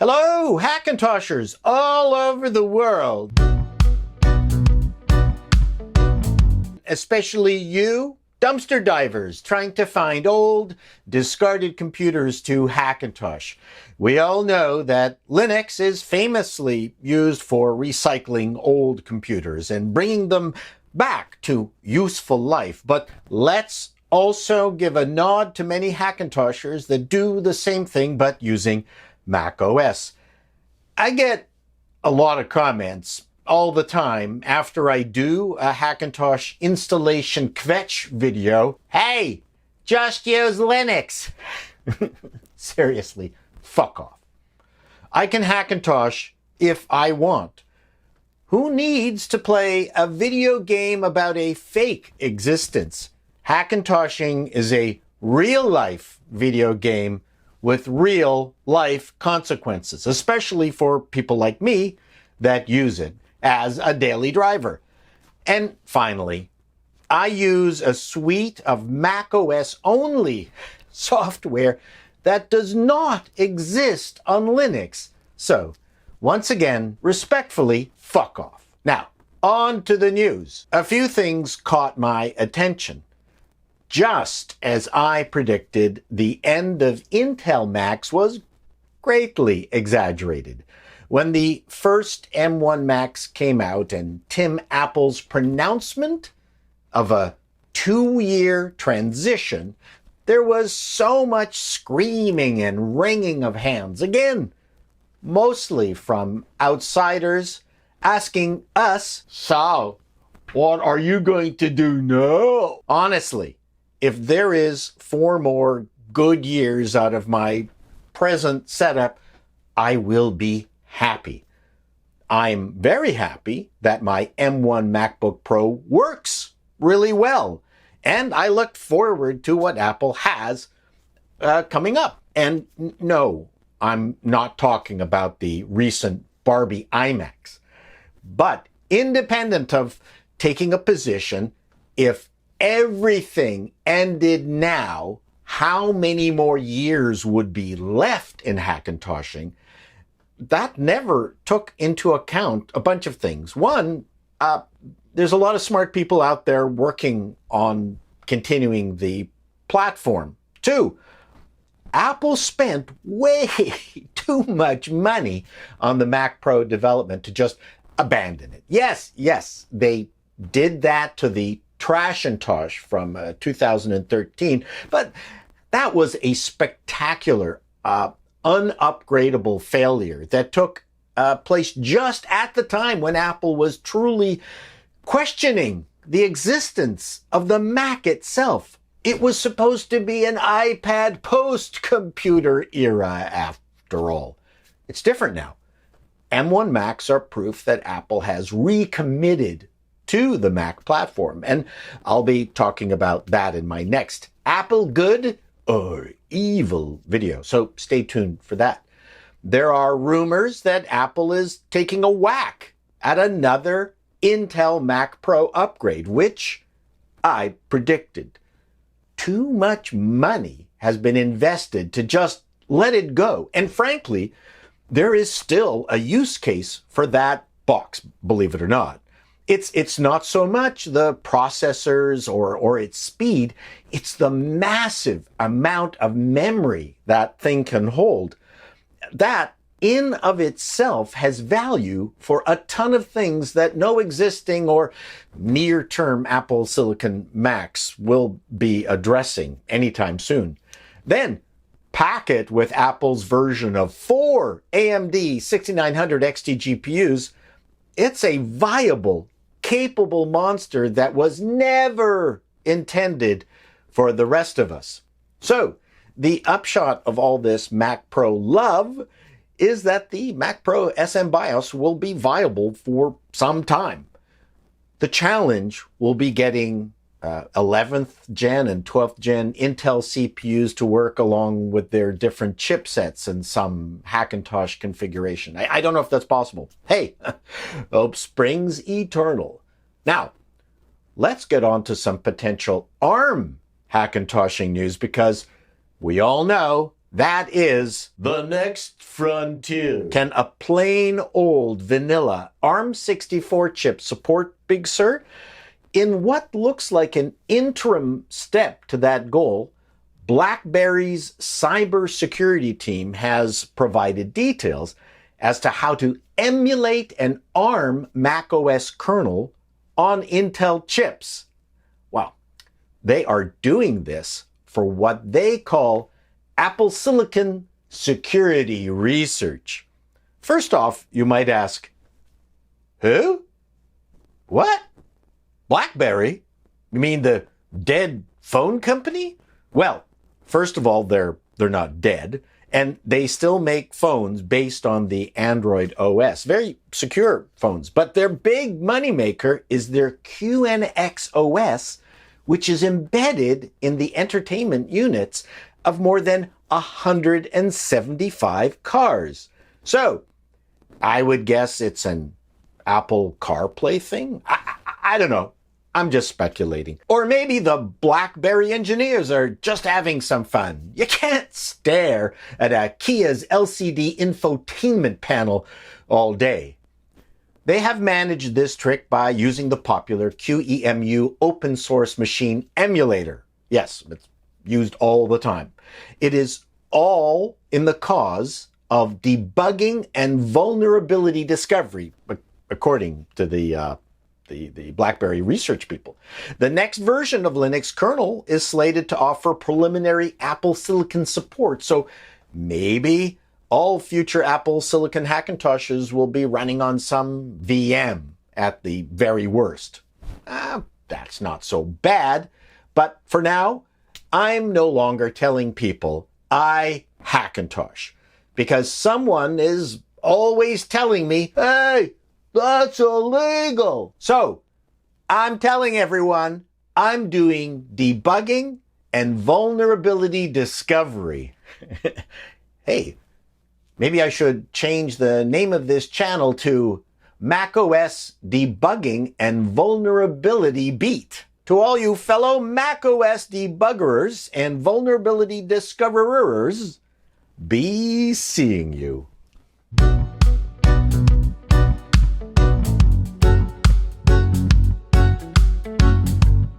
Hello, Hackintoshers all over the world. Especially you, dumpster divers trying to find old, discarded computers to Hackintosh. We all know that Linux is famously used for recycling old computers and bringing them back to useful life. But let's also give a nod to many Hackintoshers that do the same thing but using Mac OS. I get a lot of comments all the time after I do a Hackintosh installation kvetch video. Hey, just use Linux. Seriously, fuck off. I can Hackintosh if I want. Who needs to play a video game about a fake existence? Hackintoshing is a real-life video game with real-life consequences, especially for people like me that use it as a daily driver. And finally, I use a suite of macOS-only software that does not exist on Linux. So, once again, respectfully, fuck off. Now, on to the news. A few things caught my attention. Just as I predicted, the end of Intel Macs was greatly exaggerated. When the first M1 Macs came out and Tim Apple's pronouncement of a 2-year transition, there was so much screaming and wringing of hands. Again, mostly from outsiders asking us, "So, what are you going to do now?" Honestly, if there is 4 more good years out of my present setup, I will be happy. I'm very happy that my M1 MacBook Pro works really well, and I look forward to what Apple has coming up. And no, I'm not talking about the recent Barbie iMacs. But independent of taking a position, if everything ended now, how many more years would be left in Hackintoshing? That never took into account a bunch of things. One, there's a lot of smart people out there working on continuing the platform. 2, Apple spent way too much money on the Mac Pro development to just abandon it. Yes, they did that to the Trashintosh from 2013, but that was a spectacular, unupgradable failure that took place just at the time when Apple was truly questioning the existence of the Mac itself. It was supposed to be an iPad post-computer era after all. It's different now. M1 Macs are proof that Apple has recommitted to the Mac platform, and I'll be talking about that in my next Apple Good or Evil video, so stay tuned for that. There are rumors that Apple is taking a whack at another Intel Mac Pro upgrade, which I predicted. Too much money has been invested to just let it go, and frankly, there is still a use case for that box, believe it or not. It's not so much the processors or its speed, it's the massive amount of memory that thing can hold. That in of itself has value for a ton of things that no existing or near-term Apple Silicon Macs will be addressing anytime soon. Then pack it with Apple's version of 4 AMD 6900 XT GPUs, it's a viable, capable monster that was never intended for the rest of us. So, the upshot of all this Mac Pro love is that the Mac Pro SM BIOS will be viable for some time. The challenge will be getting 11th gen and 12th gen Intel CPUs to work along with their different chipsets and some Hackintosh configuration. I don't know if that's possible. Hey, hope springs eternal. Now, let's get on to some potential ARM Hackintoshing news, because we all know That is the next frontier. Can a plain old vanilla ARM64 chip support, Big Sur? In what looks like an interim step to that goal, BlackBerry's cybersecurity team has provided details as to how to emulate an ARM macOS kernel on Intel chips. Well, they are doing this for what they call Apple Silicon security research. First off, you might ask, who? What? BlackBerry? You mean the dead phone company? Well, first of all, they're not dead, and they still make phones based on the Android OS, very secure phones. But their big moneymaker is their QNX OS, which is embedded in the entertainment units of more than 175 cars. So, I would guess it's an Apple CarPlay thing? I don't know. I'm just speculating. Or maybe the BlackBerry engineers are just having some fun. You can't stare at a Kia's LCD infotainment panel all day. They have managed this trick by using the popular QEMU open source machine emulator. Yes, it's used all the time. It is all in the cause of debugging and vulnerability discovery, according to the BlackBerry research people. The next version of Linux kernel is slated to offer preliminary Apple Silicon support, so maybe all future Apple Silicon Hackintoshes will be running on some VM at the very worst. That's not so bad, but for now, I'm no longer telling people I Hackintosh, because someone is always telling me, hey, that's illegal. So, I'm telling everyone I'm doing debugging and vulnerability discovery. Hey, maybe I should change the name of this channel to macOS Debugging and Vulnerability Beat. To all you fellow macOS debuggers and vulnerability discoverers, be seeing you.